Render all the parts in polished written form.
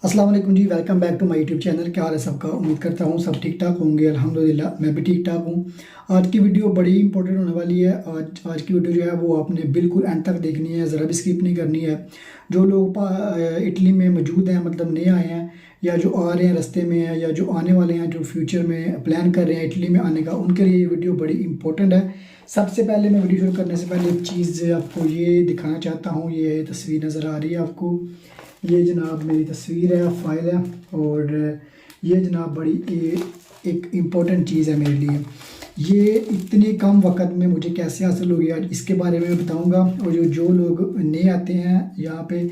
अस्सलाम वालेकुम जी, welcome back to my YouTube channel. क्या हाल है सबका? उम्मीद करता हूँ सब ठीक ठाक होंगे। अल्हम्दुलिल्लाह मैं भी ठीक ठाक हूँ। आज की वीडियो बड़ी इंपॉर्टेंट होने वाली है। आज की वीडियो जो है वो आपने बिल्कुल एंड तक देखनी है, ज़रा भी स्किप नहीं करनी है। जो लोग इटली में मौजूद हैं, मतलब नए आए हैं या जो आ रहे हैं रास्ते में हैं या जो आने वाले हैं, जो फ्यूचर में प्लान कर रहे हैं इटली में आने का, उनके लिए ये वीडियो बड़ी इंपॉर्टेंट है। सबसे पहले मैं वीडियो शुरू करने से पहले एक चीज़ आपको ये दिखाना चाहता हूँ। ये तस्वीर नज़र आ रही है आपको, ये जनाब मेरी तस्वीर है, फाइल है। और ये जनाब बड़ी एक इम्पोर्टेंट चीज़ है मेरे लिए। ये इतनी कम वक्त में मुझे कैसे हासिल हो गया, इसके बारे में बताऊंगा। और जो लोग नए आते हैं यहाँ पे,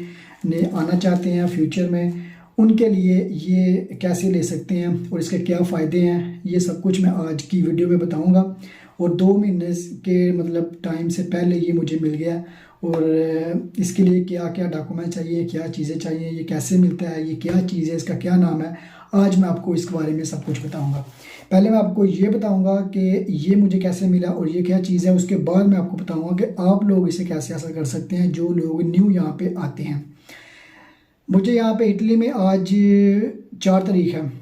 नए आना चाहते हैं फ्यूचर में, उनके लिए ये कैसे ले सकते हैं और इसके क्या फ़ायदे हैं, ये सब कुछ मैं आज की वीडियो में बताऊंगा। और 2 महीने के मतलब टाइम से पहले ये मुझे मिल गया। और इसके लिए क्या क्या डॉक्यूमेंट चाहिए, क्या चीज़ें चाहिए, ये कैसे मिलता है, ये क्या चीज़ है, इसका क्या नाम है, आज मैं आपको इसके बारे में सब कुछ बताऊंगा। पहले मैं आपको ये बताऊंगा कि ये मुझे कैसे मिला और ये क्या चीज़ है। उसके बाद मैं आपको बताऊंगा कि आप लोग इसे कैसे हासिल कर सकते हैं जो लोग न्यू यहाँ पे आते हैं। मुझे यहाँ पे इटली में आज 4 तारीख है,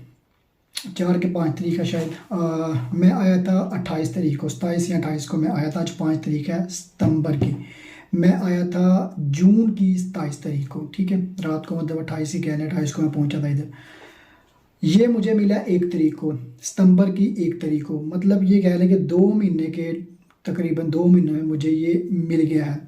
4 के 5 तारीख है शायद। मैं आया था 28 तारीख को, 27 या 28 को मैं आया था। आज 5 तारीख है सितंबर की। मैं आया था जून की 27 तारीख को, ठीक है, रात को, मतलब 28 ही कह लें, 28 को मैं पहुंचा था इधर। ये मुझे मिला 1 तारीख को, सितंबर की 1 तारीख को। मतलब ये कह लें कि 2 महीने के, तकरीबन 2 महीने में मुझे ये मिल गया है।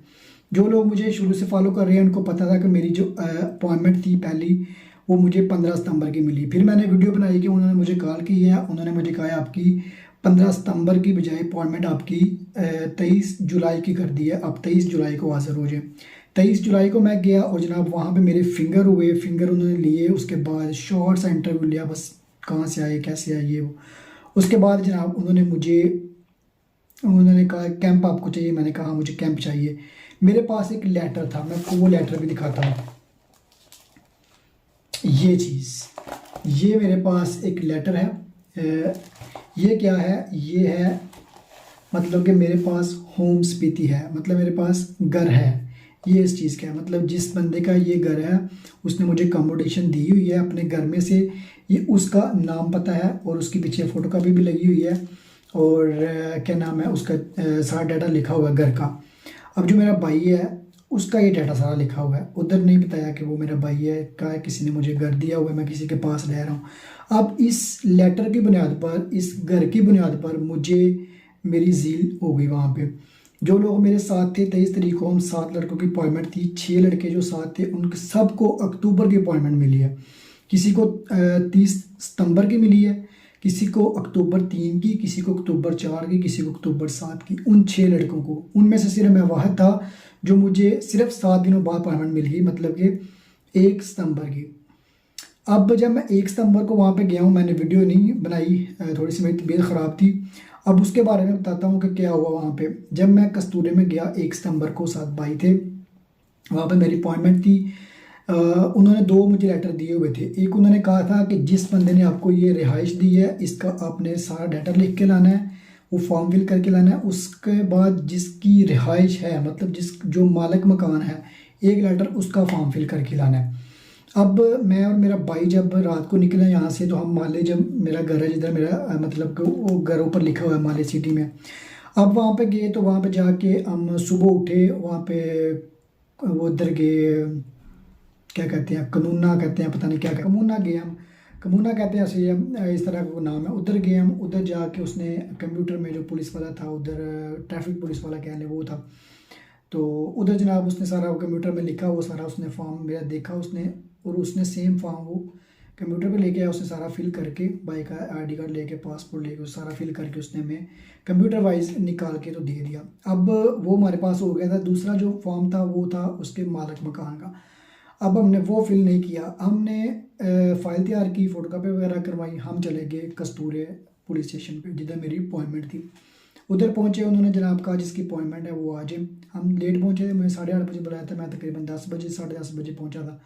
जो लोग मुझे शुरू से फॉलो कर रहे हैं उनको पता था कि मेरी जो अपॉइंटमेंट थी पहली, वो मुझे 15 सितंबर की मिली। फिर मैंने वीडियो बनाई कि उन्होंने मुझे कॉल की है, उन्होंने मुझे कहा आपकी 15 सितंबर की बजाय अपॉइंटमेंट आपकी 23 जुलाई की कर दी है, आप 23 जुलाई को हाजिर हो जाए। 23 जुलाई को मैं गया और जनाब वहाँ पे मेरे फिंगर हुए, फिंगर उन्होंने लिए। उसके बाद शॉर्ट सा इंटरव्यू लिया, बस कहाँ से आए, कैसे आए, ये वो। उसके बाद जनाब उन्होंने कहा कैंप आपको चाहिए। मैंने कहा मुझे कैंप चाहिए। मेरे पास एक लेटर था, मैं आपको वो लेटर भी दिखाता हूँ। ये चीज़, ये मेरे पास एक लेटर है। ये क्या है? ये है मतलब कि मेरे पास होम स्पीति है, मतलब मेरे पास घर है। ये इस चीज़ का है, मतलब जिस बंदे का ये घर है उसने मुझे अकोमोडेशन दी हुई है अपने घर में से। ये उसका नाम पता है और उसकी पीछे फ़ोटोकॉपी भी लगी हुई है। और क्या नाम है उसका, सारा डाटा लिखा हुआ है घर का। अब जो मेरा भाई है उसका ये डाटा सारा लिखा हुआ है। उधर नहीं बताया कि वो मेरा भाई है, का किसी ने मुझे घर दिया हुआ है, मैं किसी के पास रह रहा हूँ। अब इस लेटर की बुनियाद पर, इस घर की बुनियाद पर मुझे मेरी झील हो गई वहाँ पे। जो लोग मेरे साथ थे 23 तारीख को, हम 7 लड़कों की अपॉइंटमेंट थी। 6 लड़के जो साथ थे उनके सबको अक्टूबर की अपॉइंटमेंट मिली है। किसी को 30 सितंबर की मिली है, किसी को अक्टूबर 3 की, किसी को अक्टूबर 4 की, किसी को अक्टूबर 7 की। उन 6 लड़कों को, उनमें से सिर्फ मैं वाहद था जो मुझे सिर्फ 7 दिनों बाद अपॉइंटमेंट मिल गई, मतलब कि 1 सितंबर की। अब जब मैं 1 सितंबर को वहाँ पे गया हूँ, मैंने वीडियो नहीं बनाई, थोड़ी सी मेरी तबीयत ख़राब थी। अब उसके बारे में बताता हूँ कि क्या हुआ वहाँ पे। जब मैं कस्तूरे में गया 1 सितंबर को, 7 भाई थे वहाँ पे, मेरी अपॉइंटमेंट थी। उन्होंने 2 मुझे लेटर दिए हुए थे। एक उन्होंने कहा था कि जिस बंदे ने आपको ये रिहाइश दी है इसका आपने सारा डाटा लिख के लाना है, वो फॉर्म फिल करके लाना है। उसके बाद जिसकी रिहाइश है, मतलब जो मालिक मकान है, एक लेटर उसका फॉर्म फिल करके लाना है। अब मैं और मेरा भाई जब रात को निकले यहाँ से, तो हम माले, जब मेरा घर है जिधर मेरा मतलब कि वो घरों पर लिखा हुआ है माले सिटी में। अब वहाँ पे गए तो वहाँ पे जाके हम सुबह उठे, वहाँ पे वो उधर गए, क्या कहते हैं, कनूना कहते हैं, पता नहीं क्या, कमूना गए हम, कमूना कहते हैं ऐसे, इस तरह का वो नाम है। उधर गए हम, उधर जाके उसने कंप्यूटर में, जो पुलिस वाला था उधर, ट्रैफिक पुलिस वाला कह लें, वो था। तो उधर जनाब उसने सारा कंप्यूटर में लिखा, वो सारा उसने फॉर्म मेरा देखा उसने, और उसने सेम फॉर्म वो कंप्यूटर पे लेके आया। उसने सारा फिल करके, बाइक का आईडी कार्ड लेके, पासपोर्ट लेके, सारा फिल करके उसने हमें कंप्यूटर वाइज निकाल के तो दे दिया। अब वो हमारे पास हो गया था। दूसरा जो फॉर्म था वो था उसके मालिक मकान का। अब हमने वो फिल नहीं किया, हमने फ़ाइल तैयार की, फ़ोटोकॉपी वगैरह करवाई। हम चले गए कस्तूरे पुलिस स्टेशन पे जिधर मेरी अपॉइंटमेंट थी। उधर पहुंचे, उन्होंने जनाब कहा जिसकी अपॉइंटमेंट है वो आ जाए। हम लेट पहुंचे थे, मुझे 8:30 बजे बुलाया था, मैं तकरीबन 10 बजे, 10:30 बजे पहुंचा था।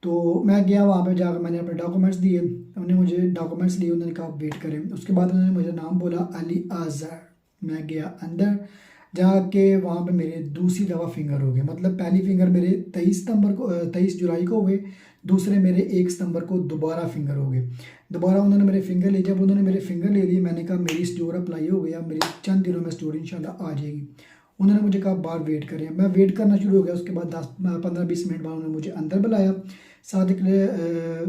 तो मैं गया वहाँ पे, जाकर मैंने अपने डॉक्यूमेंट्स दिए। उन्होंने मुझे डॉक्यूमेंट्स दिए, उन्होंने कहा आप वेट करें। उसके बाद उन्होंने मुझे नाम बोला, अली आज़र। मैं गया अंदर, जाके वहाँ पे मेरे दूसरी दफ़ा फिंगर हो गए। मतलब पहली फिंगर मेरे 23 जुलाई को हुए, दूसरे मेरे 1 सितंबर को दोबारा फिंगर हो गए। दोबारा उन्होंने मेरे फिंगर लिए। जब उन्होंने मेरे फिंगर ले लिए, मैंने कहा मेरी स्टोर अप्लाई हो गया, मेरी चंद दिनों में स्टोर इंशाल्लाह आ जाएगी। उन्होंने मुझे कहा बाहर वेट करें। मैं वेट करना शुरू हो गया। उसके बाद 10-15-20 मिनट बाद उन्होंने मुझे अंदर बुलाया। साथ एक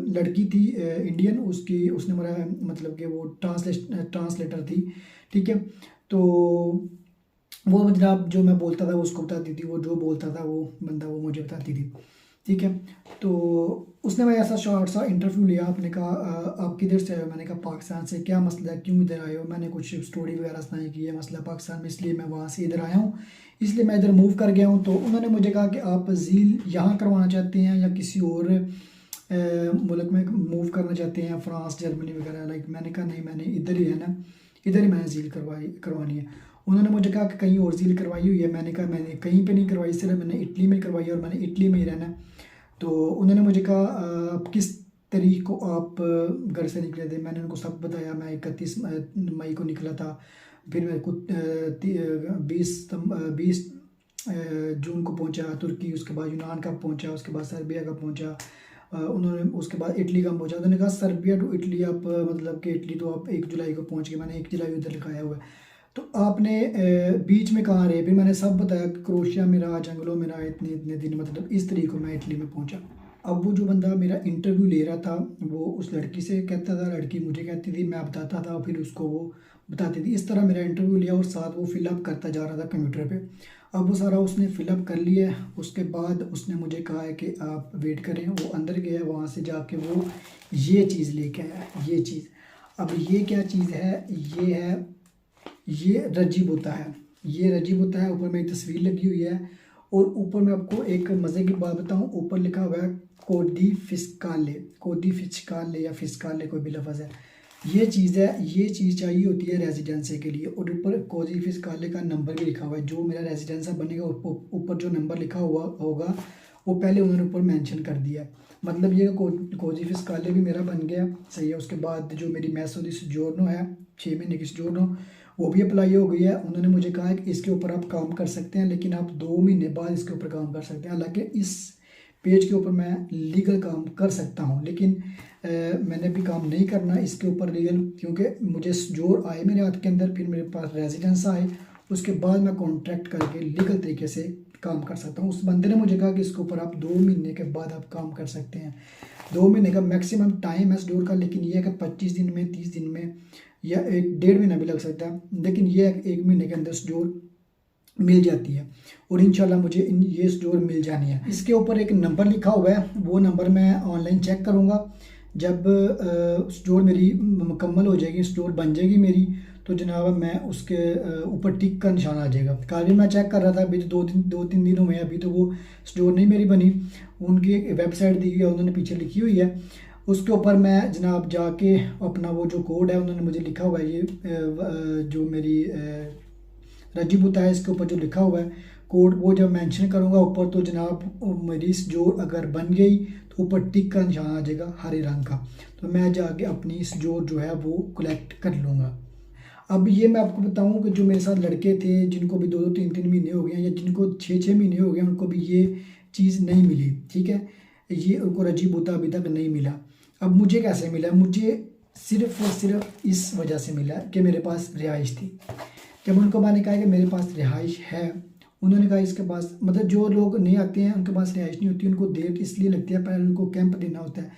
लड़की थी इंडियन, उसने मेरा मतलब कि वो ट्रांसलेटर थी, ठीक है। तो वो मतलब जो मैं बोलता था वो उसको बताती थी, वो जो बोलता था वो बंदा वो मुझे बताती थी, ठीक है। तो उसने मैं ऐसा शॉर्ट सा इंटरव्यू लिया। आपने कहा आप किधर से आए हो? मैंने कहा पाकिस्तान से। क्या मसला है, क्यों इधर आए हो? मैंने कुछ स्टोरी वगैरह सुनाई कि ये मसला पाकिस्तान में, इसलिए मैं वहाँ से इधर आया हूँ, इसलिए मैं इधर मूव कर गया हूँ। तो उन्होंने मुझे कहा कि आप झील यहाँ करवाना चाहते हैं या किसी और मुल्क में मूव करना चाहते हैं, फ्रांस, जर्मनी वगैरह। लाइक मैंने कहा नहीं, मैंने इधर ही है ना, इधर ही मैंने झील करवानी है। उन्होंने मुझे कहा कि कहीं और झील करवाई हुई है? मैंने कहा मैंने कहीं पे नहीं करवाई, सिर्फ मैंने इटली में करवाई है और मैंने इटली में ही रहना है। तो उन्होंने मुझे कहा किस तारीख को आप घर से निकले थे? मैंने उनको सब बताया। मैं 31 मई को निकला था, फिर मेरे को 20 जून को पहुंचा तुर्की, उसके बाद यूनान का पहुंचा, उसके बाद सर्बिया का पहुंचा। उन्होंने उसके बाद इटली का पहुंचा। उन्होंने कहा सर्बिया टू इटली आप मतलब कि इटली तो आप 1 जुलाई को पहुंच गए। मैंने 1 जुलाई उधर लिखाया हुआ है। तो आपने बीच में कहाँ रहे? फिर मैंने सब बताया, क्रोशिया में रहा, जंगलों में रहा, इतने इतने दिन, मतलब इस तरीके को मैं इटली में पहुंचा। अब वो जो बंदा मेरा इंटरव्यू ले रहा था वो उस लड़की से कहता था, लड़की मुझे कहती थी, मैं बताता था, फिर उसको वो बताती थी। इस तरह मेरा इंटरव्यू लिया और साथ वो फिलअप करता जा रहा था कंप्यूटर पे। अब वो सारा उसने फिलअप कर लिया है। उसके बाद उसने मुझे कहा है कि आप वेट करें। वो अंदर गया, वहाँ से जाके वो ये चीज़ लेके आया, ये चीज़। अब ये क्या चीज़ है? ये रजीब होता है, ये रजीब होता है। ऊपर मेरी तस्वीर लगी हुई है और ऊपर मैं आपको एक मज़े की बात बताऊं, ऊपर लिखा हुआ है कोडी फिस्काले, कोडी फिस्काले या फिस्काले, कोई भी लफ्ज़ है। ये चीज़ है, ये चीज़ चाहिए होती है रेजिडेंसी के लिए। और ऊपर कोडी फिस्काले का नंबर भी लिखा हुआ है। जो मेरा रेजिडेंसा बनेगा ऊपर जो नंबर लिखा हुआ होगा वो पहले उन्होंने ऊपर मेंशन कर दिया है। मतलब ये कोडी फिस्काले भी मेरा बन गया, सही है। उसके बाद जो मेरी मैसो दी सोजोर्नो है, 6 महीने की सोजोर्नो, वो भी अप्लाई हो गई है। उन्होंने मुझे कहा है कि इसके ऊपर आप काम कर सकते हैं, लेकिन आप 2 महीने बाद इसके ऊपर काम कर सकते हैं। हालांकि इस पेज के ऊपर मैं लीगल काम कर सकता हूं, लेकिन मैंने भी काम नहीं करना इसके ऊपर लीगल, क्योंकि मुझे जोर आए मेरे हाथ के अंदर, फिर मेरे पास रेजिडेंस आए, उसके बाद मैं कॉन्ट्रैक्ट करके लीगल तरीके से काम कर सकता हूँ। उस बंदे ने मुझे कहा कि इसके ऊपर आप 2 महीने के बाद आप काम कर सकते हैं। 2 महीने का मैक्सिमम टाइम है स्टोर का, लेकिन यह है कि 25 दिन में, 30 दिन में या 1-1.5 महीना भी लग सकता है, लेकिन ये 1 महीने के अंदर स्टोर मिल जाती है। और इंशाल्लाह मुझे ये स्टोर मिल जानी है। इसके ऊपर एक नंबर लिखा हुआ है, वो नंबर मैं ऑनलाइन चेक करूँगा। जब स्टोर मेरी मुकम्मल हो जाएगी, स्टोर बन जाएगी मेरी, तो जनाब मैं उसके ऊपर टिक का निशान आ जाएगा। कल भी मैं चेक कर रहा था, अभी तो 2-3 दिन हुए हैं, अभी तो वो स्टोर नहीं मेरी बनी। उनकी एक वेबसाइट दी हुई है, उन्होंने पीछे लिखी हुई है, उसके ऊपर मैं जनाब जाके अपना वो जो कोड है उन्होंने मुझे लिखा हुआ है, ये जो मेरी रजीब होता है इसके ऊपर जो लिखा हुआ है कोड, वो जब मेंशन करूँगा ऊपर, तो जनाब मेरी जो अगर बन गई तो ऊपर टिक का निशान आ जाएगा हरे रंग का। तो मैं जाके अपनी इस जो है वो कलेक्ट कर लूँगा। अब ये मैं आपको बताऊं कि जो मेरे साथ लड़के थे जिनको भी 2-2 3-3 महीने हो गए हैं, या जिनको 6-6 महीने हो गए, उनको भी ये चीज़ नहीं मिली, ठीक है। ये उनको रजीब होता अभी तक नहीं मिला। अब मुझे कैसे मिला? मुझे सिर्फ और सिर्फ इस वजह से मिला कि मेरे पास रिहाइश थी। जब उनको मैंने कहा कि मेरे पास रिहाइश है, उन्होंने कहा इसके पास, मतलब जो लोग नहीं आते हैं उनके पास रिहाइश नहीं होती, उनको देर इसलिए लगती है, पहले उनको कैंप देना होता है,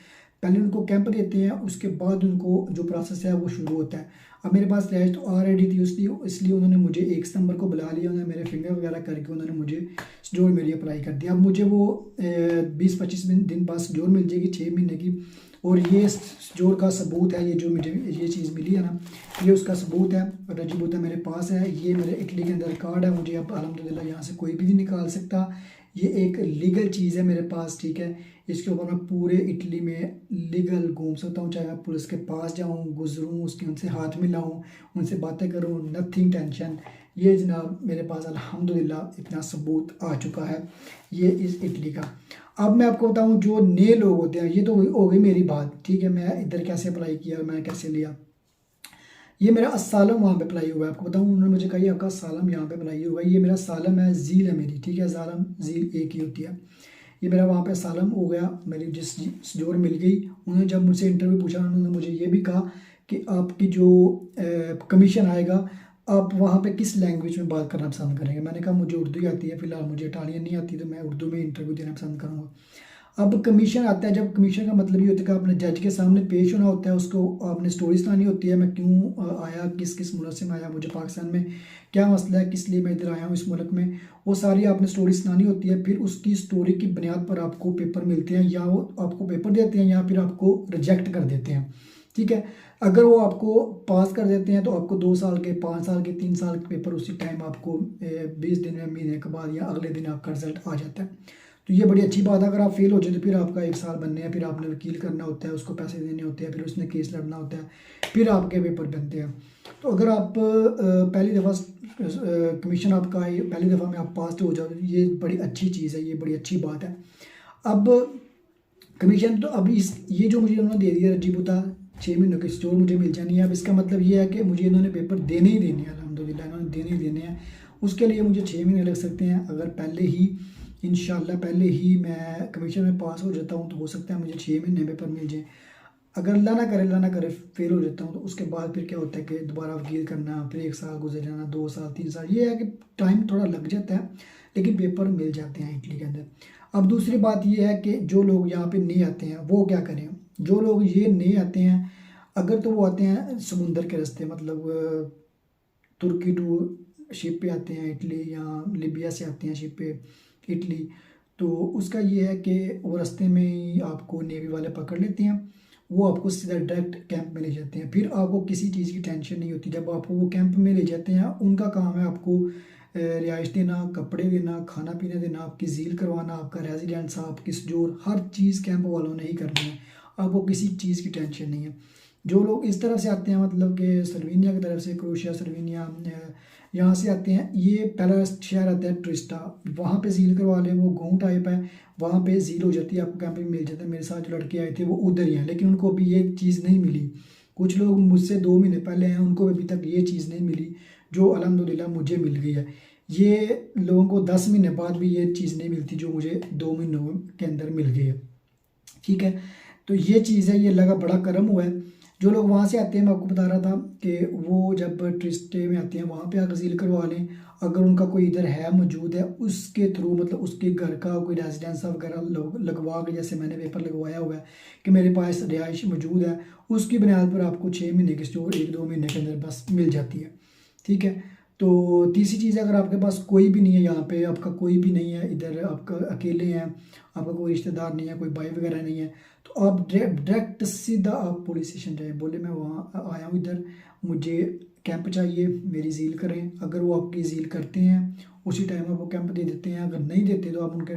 पहले उनको कैंप देते हैं, उसके बाद उनको जो प्रोसेस है वो शुरू होता है। अब मेरे पास रिहाइश तो ऑलरेडी थी, इसलिए उन्होंने मुझे 1 सितंबर को बुला लिया। उन्होंने मेरे फिंगर वगैरह करके उन्होंने मुझे स्टोर मेरी अप्लाई कर दिया। अब मुझे वो 20-25 दिन बाद स्टोर मिल जाएगी 6 महीने की। और ये स्टोर का सबूत है, ये जो मुझे ये चीज़ मिली है ना, ये उसका सबूत है, रजीब होता मेरे पास है। ये मेरे इटली के अंदर कार्ड है, मुझे अब अल्हम्दुलिल्लाह यहाँ से कोई भी नहीं निकाल सकता। ये एक लीगल चीज़ है मेरे पास, ठीक है। इसके ऊपर मैं पूरे इटली में लीगल घूम सकता हूँ, चाहे मैं पुलिस के पास जाऊँ, गुजरूँ, उसके उनसे हाथ मिलाऊँ, उनसे बातें करूँ, नथिंग टेंशन। ये जनाब मेरे पास अल्हम्दुलिल्लाह इतना सबूत आ चुका है, ये इस इटली का। अब मैं आपको बताऊँ जो नए लोग होते हैं, ये तो हो गई मेरी बात, ठीक है। मैं इधर कैसे अप्लाई किया, मैं कैसे लिया, ये मेरा अस्सालम वहाँ पे अप्लाई हुआ है। आपको बताऊँ, उन्होंने मुझे कहा आपका सालम यहाँ पे अप्लाई हुआ है। ये मेरा सालम है, झील है मेरी, ठीक है। सालम झील एक ही होती है। ये मेरा वहाँ पे सालम हो गया, मेरी जिस जोर मिल गई। उन्होंने जब मुझसे इंटरव्यू पूछा, उन्होंने मुझे ये भी कहा कि आपकी जो कमीशन आएगा आप वहाँ पे किस लैंग्वेज में बात करना पसंद करेंगे। मैंने कहा मुझे उर्दू ही आती है, फ़िलहाल मुझे इटालियन नहीं आती, तो मैं उर्दू में इंटरव्यू देना पसंद करूँगा। अब कमीशन आता है, जब कमीशन का मतलब ये होता है कि आपने जज के सामने पेश होना होता है, उसको आपने स्टोरी सुनानी होती है, मैं क्यों आया, किस किस मुल्क से मैं आया, मुझे पाकिस्तान में क्या मसला है, किस लिए मैं इधर आया हूँ इस मुल्क में, वो सारी आपने स्टोरी सुनानी होती है। फिर उसकी स्टोरी की बुनियाद पर आपको पेपर मिलते हैं, या वो आपको पेपर देते हैं या फिर आपको रिजेक्ट कर देते हैं। ठीक है, अगर वो आपको पास कर देते हैं तो आपको 2 साल के, 5 साल के, 3 साल के पेपर उसी टाइम आपको 20 दिन में, महीने के बाद या अगले दिन आपका रिजल्ट आ जाता है। तो ये बड़ी अच्छी बात है। अगर आप फेल हो जाए तो फिर आपका 1 साल बनने हैं, फिर आपने वकील करना होता है, उसको पैसे देने होते हैं, फिर उसने केस लड़ना होता है, फिर आपके पेपर बनते हैं। तो अगर आप पहली दफ़ा कमीशन आपका आई, पहली दफ़ा में आप पास हो जाओ, ये बड़ी अच्छी चीज़ है, ये बड़ी अच्छी बात है। अब कमीशन तो अभी ये जो मुझे उन्होंने दे दिया रजीबुता 6 महीनों की स्टोर मुझे मिल जानी है। अब इसका मतलब ये है कि मुझे इन्होंने पेपर देने ही देने हैं, अल्हम्दुलिल्लाह इन्होंने देने ही देने हैं। उसके लिए मुझे 6 महीने लग सकते हैं। अगर पहले ही इंशाल्लाह पहले ही मैं कमीशन में पास हो जाता हूँ तो हो सकता है मुझे 6 महीने पेपर मिल जाए। अगर अल्लाह ना करे फेल हो जाता हूँ तो उसके बाद फिर क्या होता है कि दोबारा वकील करना, फिर 1 साल गुजर जाना, 2 साल, 3 साल, ये है कि टाइम थोड़ा लग जाता है, लेकिन पेपर मिल जाते हैं इटली के अंदर। अब दूसरी बात ये है कि जो लोग यहाँ पे नए आते हैं वो क्या करें। जो लोग ये नए आते हैं, अगर तो वो आते हैं समुंदर के रास्ते, मतलब तुर्की टू शिप पे आते हैं इटली, या लीबिया से आते हैं शिप पे इटली, तो उसका ये है कि वो रास्ते में ही आपको नेवी वाले पकड़ लेते हैं, वो आपको सीधा डायरेक्ट कैंप में ले जाते हैं। फिर आपको किसी चीज़ की टेंशन नहीं होती। जब आपको वो कैंप में ले जाते हैं, उनका काम है आपको रिहाइश देना, कपड़े देना, खाना पीना देना, आपकी झील करवाना, आपका रेजिडेंस, आपकी स्टोर, हर चीज़ कैंप वालों ने ही करनी है। आपको किसी चीज़ की टेंशन नहीं है। जो लोग इस तरफ से आते हैं, मतलब कि सर्विनिया की तरफ से, क्रोशिया, सर्विनिया, यहाँ से आते हैं, ये पहला शहर आता है ट्रिस्टा, वहाँ पे झील करवा लें, वो गाँव टाइप है, वहाँ पे झील हो जाती है, आपको कैंपिंग मिल जाता है। मेरे साथ जो लड़के आए थे वो उधर ही हैं, लेकिन उनको अभी ये चीज़ नहीं मिली। कुछ लोग मुझसे 2 महीने पहले हैं, उनको अभी तक ये चीज़ नहीं मिली जो अल्हम्दुलिल्लाह मुझे मिल गई है। ये लोगों को 10 महीने बाद भी ये चीज़ नहीं मिलती जो मुझे 2 महीनों के अंदर मिल गई है। ठीक है, तो ये चीज़ है, ये अल्लाह का बड़ा करम हुआ है। जो लोग वहाँ से आते हैं, मैं आपको बता रहा था कि वो जब ट्रिस्टे में आते हैं वहाँ पे आकर सील करवा लें। अगर उनका कोई इधर है मौजूद है, उसके थ्रू, मतलब उसके घर का कोई रेजिडेंस वगैरह लगवा के, जैसे मैंने पेपर लगवाया हुआ है कि मेरे पास रिहाइश मौजूद है, उसकी बुनियाद पर आपको 6 महीने की स्टोर 1-2 महीने के अंदर बस मिल जाती है। ठीक है, तो तीसरी चीज़, अगर आपके पास कोई भी नहीं है, यहाँ पे आपका कोई भी नहीं है, इधर आपका अकेले हैं, आपका कोई रिश्तेदार नहीं है, कोई भाई वगैरह नहीं है, तो आप डायरेक्ट सीधा आप पुलिस स्टेशन जाए, बोले मैं वहाँ आया हूँ इधर, मुझे कैंप चाहिए, मेरी झील करें। अगर वो आपकी झील करते हैं उसी टाइम आप वो कैंप दे देते हैं। अगर नहीं देते तो आप उनके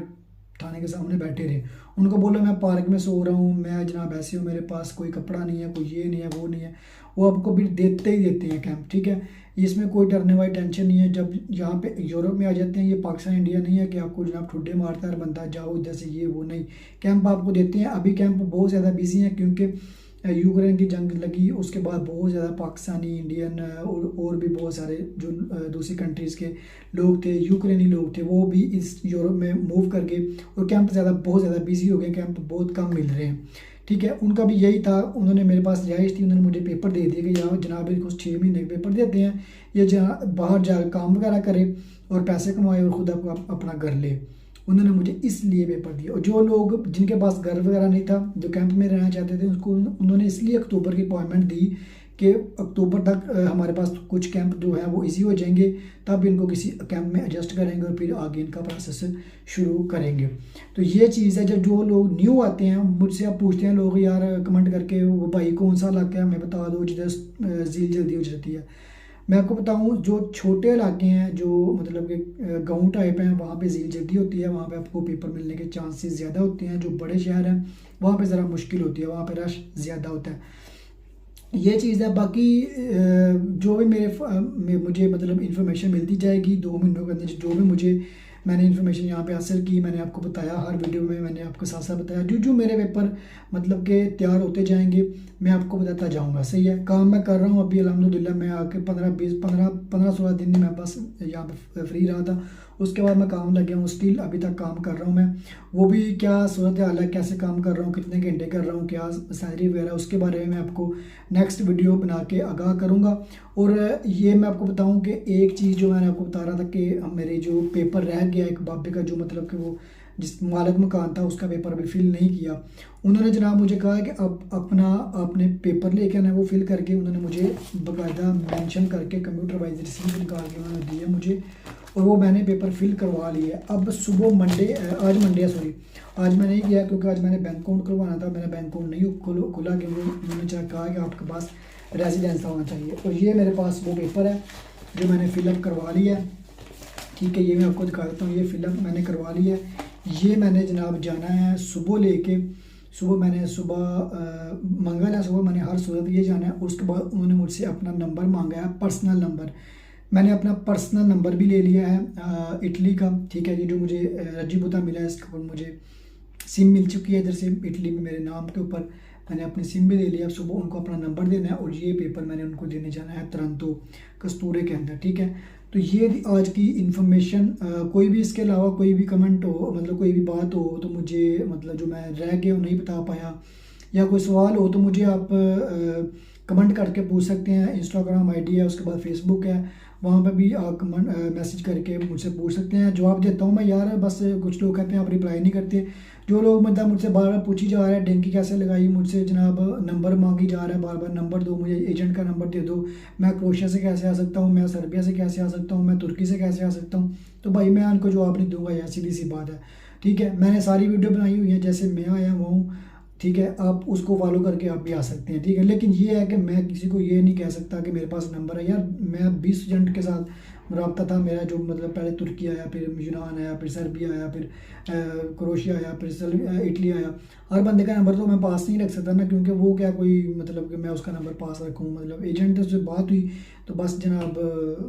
थाने के सामने बैठे रहे, उनको बोलो मैं पार्क में सो रहा हूँ, मैं जनाब ऐसे हूँ, मेरे पास कोई कपड़ा नहीं है, कोई ये नहीं है, वो नहीं है, वो आपको भी देते ही देते हैं कैंप। ठीक है, इसमें कोई डरने वाली टेंशन नहीं है। जब यहाँ पे यूरोप में आ जाते हैं, ये पाकिस्तान इंडिया नहीं है कि आपको जनाब ठुड्डे मारता है बंदा, जाओ इधर से, ये वो नहीं, कैंप आपको देते हैं। अभी कैंप बहुत ज़्यादा बिजी हैं क्योंकि यूक्रेन की जंग लगी, उसके बाद बहुत ज़्यादा पाकिस्तानी, इंडियन और भी बहुत सारे जो दूसरी कंट्रीज़ के लोग थे, यूक्रेनी लोग थे, वो भी इस यूरोप में मूव कर गए और कैंप बहुत ज़्यादा बिजी हो गए, कैंप बहुत कम मिल रहे हैं। ठीक है, उनका भी यही था, उन्होंने मेरे पास रिहाइश थी, उन्होंने मुझे पेपर दे दिए कि यहाँ जनाब इनको 6 महीने के पेपर देते हैं, ये जहाँ बाहर जाकर काम वगैरह करे और पैसे कमाए और ख़ुद अपना घर ले। उन्होंने मुझे इसलिए पेपर दिया। और जो लोग जिनके पास घर वगैरह नहीं था, जो कैंप में रहना चाहते थे, उसको उन्होंने इसलिए अक्टूबर की अपॉइंटमेंट दी कि अक्टूबर तक हमारे पास कुछ कैंप जो है वो इजी हो जाएंगे, तब इनको किसी कैंप में एडजस्ट करेंगे और फिर आगे इनका प्रोसेस शुरू करेंगे। तो ये चीज़ है, जब जो लोग न्यू आते हैं, मुझसे आप पूछते हैं लोग, यार कमेंट करके, वो भाई कौन सा इलाका है हमें बता दो जिधर झील जल्दी हो जाती है। मैं आपको बताऊं, जो छोटे इलाके हैं, जो मतलब कि गाँव टाइप हैं, वहाँ पे झील जल्दी होती है, वहाँ पे आपको पेपर मिलने के चांसेस ज़्यादा होते हैं। जो बड़े शहर हैं वहाँ पे ज़रा मुश्किल होती है, वहाँ पे रश ज़्यादा होता है। ये चीज़ है। बाकी जो भी मुझे मतलब इन्फॉर्मेशन मिलती जाएगी 2 महीनों के अंदर, जो भी मैंने इन्फॉर्मेशन यहाँ पे हासिल की, मैंने आपको बताया, हर वीडियो में मैंने आपको साथ साथ बताया। जो मेरे पेपर मतलब के तैयार होते जाएंगे मैं आपको बताता जाऊँगा। सही है, काम मैं कर रहा हूँ अभी अल्हम्दुलिल्लाह। मैं आके 15-16 दिन में मैं बस यहाँ पे फ्री रहा था उसके बाद मैं काम लग गया हूँ, स्टिल अभी तक काम कर रहा हूँ मैं। वो भी क्या सूरत हाल है, कैसे काम कर रहा हूँ, कितने घंटे कर रहा हूँ, क्या सैलरी वगैरह, उसके बारे में मैं आपको नेक्स्ट वीडियो बना के आगाह करूँगा। और ये मैं आपको बताऊँ कि एक चीज़ जो मैंने आपको बता रहा था कि मेरे जो पेपर रह गया एक बाबे का, जो मतलब कि वो जिस मालिक मकान था उसका पेपर अभी फिल नहीं किया, उन्होंने जनाब मुझे कहा कि अब अपना आपने पेपर लेके आना है, वो फिल करके उन्होंने मुझे बाकायदा मेंशन करके कंप्यूटर वाइज रिसीट निकाल के उन्होंने दिया मुझे, और वो मैंने पेपर फिल करवा लिया। अब सुबह मंडे, आज मंडे है सॉरी, आज मैं नहीं गया क्योंकि आज मैंने बैंक अकाउंट खुलवाना था, मैंने बैंक अकाउंट नहीं खुला क्योंकि उन्होंने कहा कि आपके पास रेजिडेंस होना चाहिए। और ये मेरे पास वो पेपर है जो मैंने फिलअप करवा लिया है, ठीक है, ये मैं आपको दिखा देता हूँ। ये फिलअप मैंने करवा लिया है। ये मैंने जनाब जाना है सुबह लेके, मंगल है, सुबह मैंने हर सूरत ये जाना है। उसके बाद उन्होंने मुझसे अपना नंबर मांगा है, पर्सनल नंबर। मैंने अपना पर्सनल नंबर भी ले लिया है इटली का, ठीक है, ये जो मुझे रजीबुता मिला है, इसके ऊपर मुझे सिम मिल चुकी है इधर से इटली में, मेरे नाम के ऊपर मैंने अपनी सिम भी ले लिया। सुबह उनको अपना नंबर देना है और ये पेपर मैंने उनको देने जाना है तुरंतो कस्तूरे के अंदर, ठीक है। तो ये आज की इन्फॉर्मेशन। कोई भी इसके अलावा कोई भी कमेंट हो, मतलब कोई भी बात हो तो मुझे, मतलब जो मैं रह गया नहीं बता पाया, या कोई सवाल हो तो मुझे आप कमेंट करके पूछ सकते हैं। इंस्टाग्राम आईडी है, उसके बाद फेसबुक है, वहाँ पे भी आप कमेंट मैसेज करके मुझसे पूछ सकते हैं। जवाब देता हूँ मैं यार, बस कुछ लोग कहते हैं आप रिप्लाई नहीं करते। जो लोग मतलब मुझसे बार बार पूछी जा रहा है डेंकी कैसे लगाई, मुझसे जनाब नंबर मांगी जा रहा है बार बार, नंबर दो मुझे, एजेंट का नंबर दे दो, मैं क्रोएशिया से कैसे आ सकता हूँ, मैं सर्बिया से कैसे आ सकता हूँ, मैं तुर्की से कैसे आ सकता हूँ, तो भाई मैं उनको जवाब नहीं दूंगा यार, सीधी सी बात है, ठीक है। मैंने सारी वीडियो बनाई हुई है, जैसे मैं आया हुआ हूँ, ठीक है, आप उसको फॉलो करके आप भी आ सकते हैं, ठीक है। लेकिन ये है कि मैं किसी को ये नहीं कह सकता कि मेरे पास नंबर है यार। मैं 20 एजेंट के साथ रब्ता था मेरा, जो मतलब पहले तुर्की आया, फिर यूनान आया, फिर सर्बिया आया, फिर क्रोएशिया आया, फिर इटली आया। हर बंदे का नंबर तो मैं पास नहीं रख सकता ना, क्योंकि वो क्या कोई मतलब कि मैं उसका नंबर पास रखूँ, मतलब एजेंट से बात हुई तो बस जनाब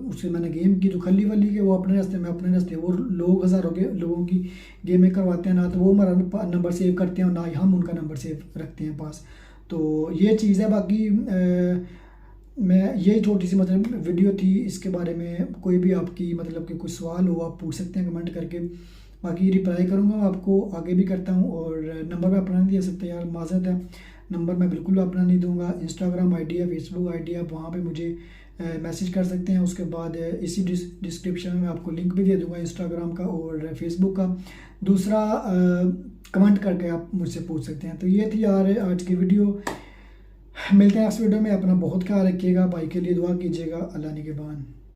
उससे मैंने गेम की तो खली वली के, वो अपने रास्ते में अपने रास्ते, वो लोग हज़ारों के लोगों की गेमें करवाते हैं ना, तो वो हमारा नंबर सेव करते हैं और ना ही हम उनका नंबर सेव रखते हैं पास। तो ये चीज़ है। बाकी मैं ये छोटी सी मतलब वीडियो थी, इसके बारे में कोई भी आपकी मतलब कि कुछ सवाल हो आप पूछ सकते हैं कमेंट करके, बाकी रिप्लाई करूँगा मैं आपको, आगे भी करता हूँ। और नंबर मैं अपना नहीं दे सकता यार, माज़रत है, नंबर मैं बिल्कुल अपना नहीं दूंगा। इंस्टाग्राम आईडी है, फेसबुक आईडी है, वहाँ पे मुझे मैसेज कर सकते हैं। उसके बाद इसी डिस्क्रिप्शन में आपको लिंक भी दे दूंगा इंस्टाग्राम का और फेसबुक का। दूसरा कमेंट करके आप मुझसे पूछ सकते हैं। तो ये थी यार आज की वीडियो, मिलते हैं नेक्स्ट वीडियो में। अपना बहुत ख्याल रखिएगा, भाई के लिए दुआ कीजिएगा। अल्लाह निगहबान।